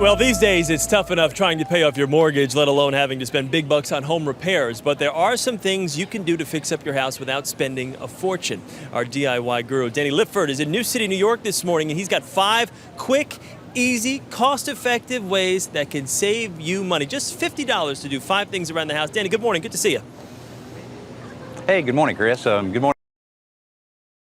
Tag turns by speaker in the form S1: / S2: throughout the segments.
S1: Well, these days it's tough enough trying to pay off your mortgage, let alone having to spend big bucks on home repairs. But there are some things you can do to fix up your house without spending a fortune. Our DIY guru, Danny Lipford, is in New City, New York this morning, and he's got 5 quick, easy, cost-effective ways that can save you money. Just $50 to do 5 things around the house. Danny, good morning. Good to see you.
S2: Hey, good morning, Chris. Good morning.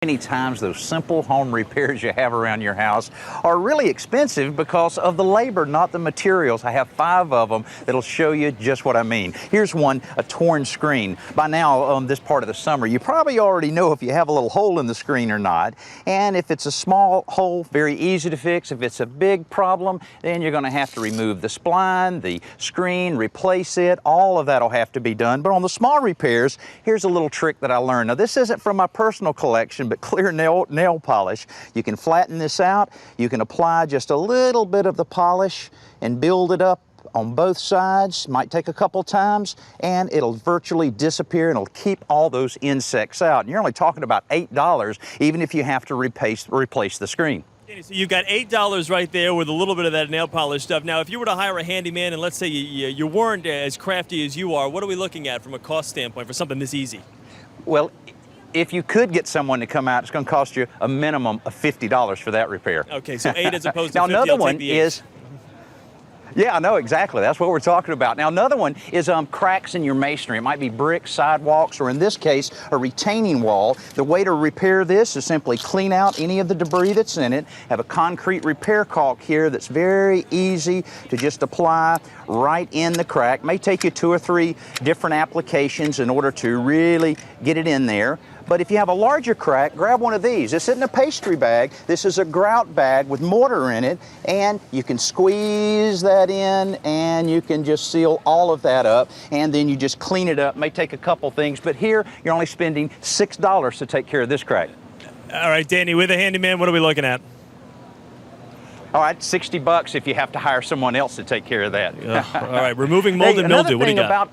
S2: Many times those simple home repairs you have around your house are really expensive because of the labor, not the materials. I have 5 of them that'll show you just what I mean. Here's one, a torn screen. By now, this part of the summer, you probably already know if you have a little hole in the screen or not. And if it's a small hole, very easy to fix. If it's a big problem, then you're going to have to remove the spline, the screen, replace it. All of that will have to be done. But on the small repairs, here's a little trick that I learned. Now, this isn't from my personal collection, but clear nail polish. You can flatten this out. You can apply just a little bit of the polish and build it up on both sides. Might take a couple times, and it'll virtually disappear, and it'll keep all those insects out. And you're only talking about $8, even if you have to replace the screen.
S1: So you've got $8 right there with a little bit of that nail polish stuff. Now, if you were to hire a handyman, and let's say you weren't as crafty as you are, what are we looking at from a cost standpoint for something this easy?
S2: Well, if you could get someone to come out, it's going to cost you a minimum of $50 for that repair.
S1: Okay, so 8 as opposed to
S2: now
S1: 50.
S2: Another one is, yeah, I know exactly. That's what we're talking about. Now, another one is cracks in your masonry. It might be bricks, sidewalks, or in this case, a retaining wall. The way to repair this is simply clean out any of the debris that's in it. Have a concrete repair caulk here that's very easy to just apply right in the crack. May take you 2 or 3 different applications in order to really get it in there. But if you have a larger crack, grab one of these. This isn't a pastry bag. This is a grout bag with mortar in it, and you can squeeze that in, and you can just seal all of that up, and then you just clean it up. It may take a couple things, but here you're only spending $6 to take care of this crack.
S1: All right, Danny, with a handyman, what are we looking at?
S2: All right, $60 if you have to hire someone else to take care of that.
S1: All right, removing mold and mildew. What do you got?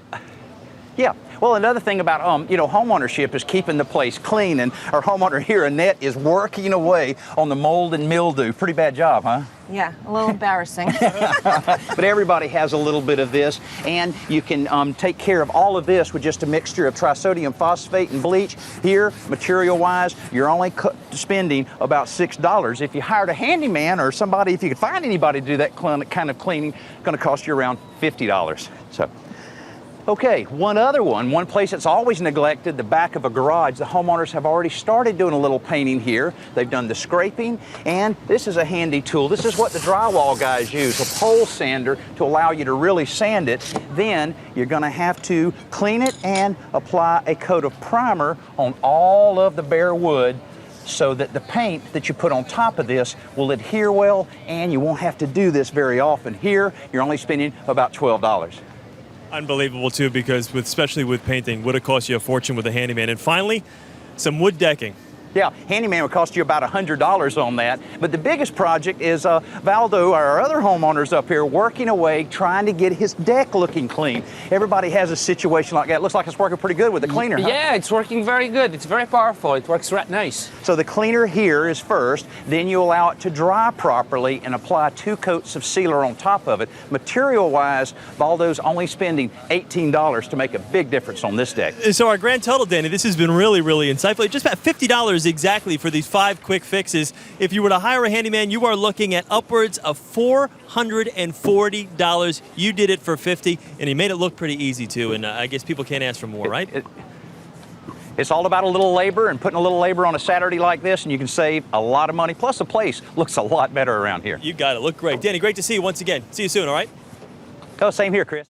S2: Yeah, well, another thing about home ownership is keeping the place clean, and our homeowner here, Annette, is working away on the mold and mildew. Pretty bad job, huh?
S3: Yeah, a little embarrassing.
S2: But everybody has a little bit of this, and you can take care of all of this with just a mixture of trisodium phosphate and bleach. Here, material-wise, you're only spending about $6. If you hired a handyman or somebody, if you could find anybody to do that kind of cleaning, it's going to cost you around $50. So. Okay, one place that's always neglected, the back of a garage. The homeowners have already started doing a little painting here. They've done the scraping, and this is a handy tool. This is what the drywall guys use, a pole sander to allow you to really sand it. Then you're gonna have to clean it and apply a coat of primer on all of the bare wood so that the paint that you put on top of this will adhere well, and you won't have to do this very often. Here, you're only spending about $12.
S1: Unbelievable, too, because especially with painting, would have cost you a fortune with a handyman. And finally, some wood decking.
S2: Yeah, handyman would cost you about $100 on that. But the biggest project is Valdo, our other homeowners up here, working away, trying to get his deck looking clean. Everybody has a situation like that. It looks like it's working pretty good with the cleaner, huh?
S4: Yeah, it's working very good. It's very powerful. It works right nice.
S2: So the cleaner here is first, then you allow it to dry properly and apply 2 coats of sealer on top of it. Material-wise, Valdo's only spending $18 to make a big difference on this deck.
S1: So our grand total, Danny, this has been really, really insightful. Just about $50 exactly for these 5 quick fixes. If you were to hire a handyman, you are looking at upwards of $440. You did it for $50, and he made it look pretty easy too. And I guess people can't ask for more, right?
S2: It's all about a little labor, and putting a little labor on a Saturday like this, and you can save a lot of money. Plus, the place looks a lot better around here.
S1: You got it. Look great. Danny, great to see you once again. See you soon, all right?
S2: Oh, same here, Chris.